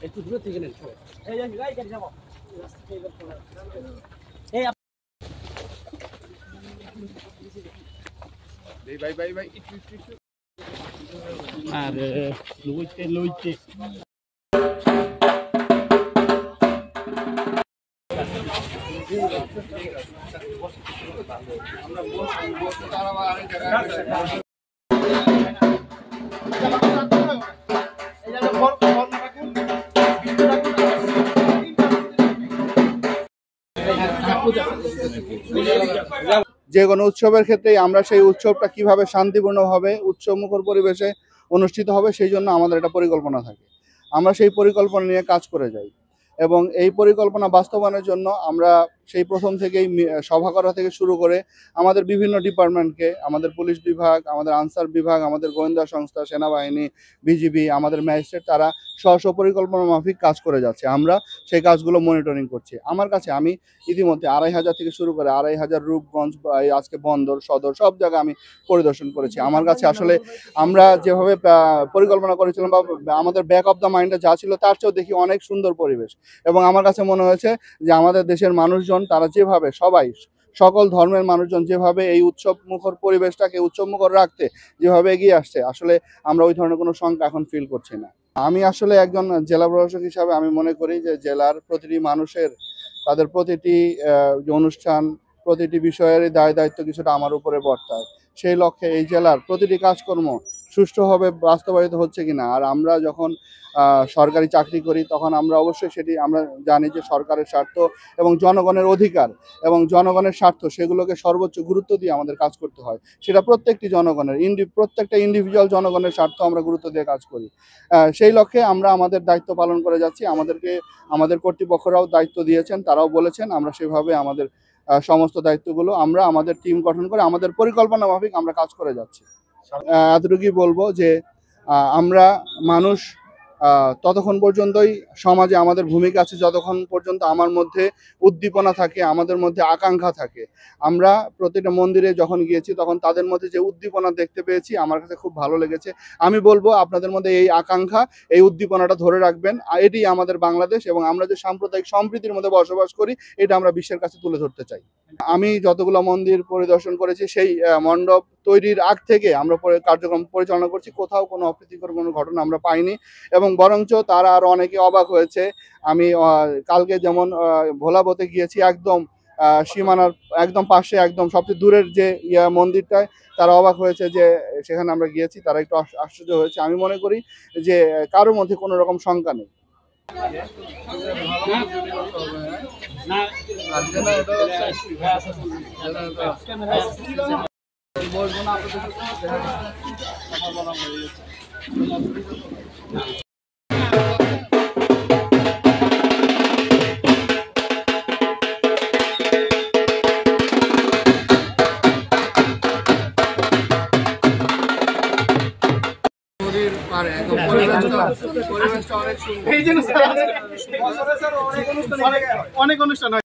একটু দূরে থেকে নেন আরে লইতে যে কোনো উৎসবের ক্ষেত্রেই আমরা সেই উৎসবটা কিভাবে শান্তিপূর্ণভাবে উৎসবমুখর পরিবেশে অনুষ্ঠিত হবে সেই জন্য আমাদের একটা পরিকল্পনা থাকে। আমরা সেই পরিকল্পনা নিয়ে কাজ করে যাই এবং এই পরিকল্পনা বাস্তবায়নের জন্য আমরা সেই প্রথম থেকেই সভা করা থেকে শুরু করে আমাদের বিভিন্ন ডিপার্টমেন্টকে, আমাদের পুলিশ বিভাগ, আমাদের আনসার বিভাগ, আমাদের গোয়েন্দা সংস্থা, সেনাবাহিনী, বিজিবি, আমাদের ম্যাজিস্ট্রেট, তারা স্ব পরিকল্পনা মাফিক কাজ করে যাচ্ছে। আমরা সেই কাজগুলো মনিটরিং করছি। আমার কাছে আমি ইতিমধ্যে ২৫০০ থেকে শুরু করে ২৫০০ রূপগঞ্জ, আজকে বন্দর, সদর, সব জায়গায় আমি পরিদর্শন করেছি। আমার কাছে আসলে আমরা যেভাবে পরিকল্পনা করেছিলাম বা আমাদের ব্যাক অফ দ্য মাইন্ডে যা ছিল তার চেয়েও দেখি অনেক সুন্দর পরিবেশ। এবং আমার কাছে মনে হয়েছে যে আমাদের দেশের মানুষজন তারা যেভাবে সকল ধর্মের মানুষজন যেভাবে এই উৎসব মুখর পরিবেশটাকে উৎসব মুখর রাখতে যেভাবে এগিয়ে আসছে, আসলে আমরা ওই ধরনের কোনো শঙ্কা এখন ফিল করছি না। আমি আসলে একজন জেলা প্রশাসক হিসাবে আমি মনে করি যে জেলার প্রতিটি মানুষের তাদের প্রতিটি অনুষ্ঠান, প্রতিটি বিষয়েরই দায়িত্ব কিছুটা আমার উপরে বর্তায়। সেই লক্ষ্যে এই জেলার প্রতিটি কাজকর্ম সুষ্ঠুভাবে বাস্তবায়িত হচ্ছে কিনা। আর আমরা যখন সরকারি চাকরি করি তখন আমরা অবশ্যই সেটি আমরা জানি যে সরকারের স্বার্থ এবং জনগণের অধিকার এবং জনগণের স্বার্থ সেগুলোকে সর্বোচ্চ গুরুত্ব দিয়ে আমাদের কাজ করতে হয়। সেটা প্রত্যেকটি জনগণের প্রত্যেকটা ইন্ডিভিজুয়াল জনগণের স্বার্থ আমরা গুরুত্ব দিয়ে কাজ করি। সেই লক্ষ্যে আমরা আমাদের দায়িত্ব পালন করে যাচ্ছি। আমাদের কর্তৃপক্ষরাও দায়িত্ব দিয়েছেন, তারাও বলেছেন আমরা সেভাবে আমাদের সমস্ত দায়িত্বগুলো আমরা আমাদের টিম গঠন করে আমাদের পরিকল্পনা মাফিক আমরা কাজ করে যাচ্ছি। এতটুকুই বলবো যে আমরা মানুষ ততক্ষণ পর্যন্তই সমাজে আমাদের ভূমিকা আছে যতক্ষণ পর্যন্ত আমার মধ্যে উদ্দীপনা থাকে, আমাদের মধ্যে আকাঙ্ক্ষা থাকে। আমরা প্রতিটা মন্দিরে যখন গিয়েছি তখন তাদের মধ্যে যে উদ্দীপনা দেখতে পেয়েছি আমার কাছে খুব ভালো লেগেছে। আমি বলবো আপনাদের মধ্যে এই আকাঙ্ক্ষা, এই উদ্দীপনাটা ধরে রাখবেন। এটি আমাদের বাংলাদেশ এবং আমরা যে সাম্প্রদায়িক সম্প্রীতির মধ্যে বসবাস করি এটা আমরা বিশ্বের কাছে তুলে ধরতে চাই। আমি যতগুলো মন্দির পরিদর্শন করেছি সেই মণ্ডপ তৈরির আগ থেকে আমরা কার্যক্রম পরিচালনা করছি, কোথাও কোনো অপ্রীতিকর কোনো ঘটনা আমরা পাইনি এবং বরঞ্চ তারা আরও অনেকে অবাক হয়েছে। আমি কালকে যেমন ভোলাবতে গিয়েছি, একদম সীমানার একদম পাশে, একদম সবচেয়ে দূরের যে মন্দিরটায়, তারা অবাক হয়েছে যে সেখানে আমরা গিয়েছি, তারা একটু আশ্চর্য হয়েছে। আমি মনে করি যে কারোর মধ্যে কোনো রকম শঙ্কা নেই। বলবো না আপনাদের কথা বলা হয়ে গেছে। পরিবেশটা অনেক সুন্দর, অনেক অনুষ্ঠান হয়।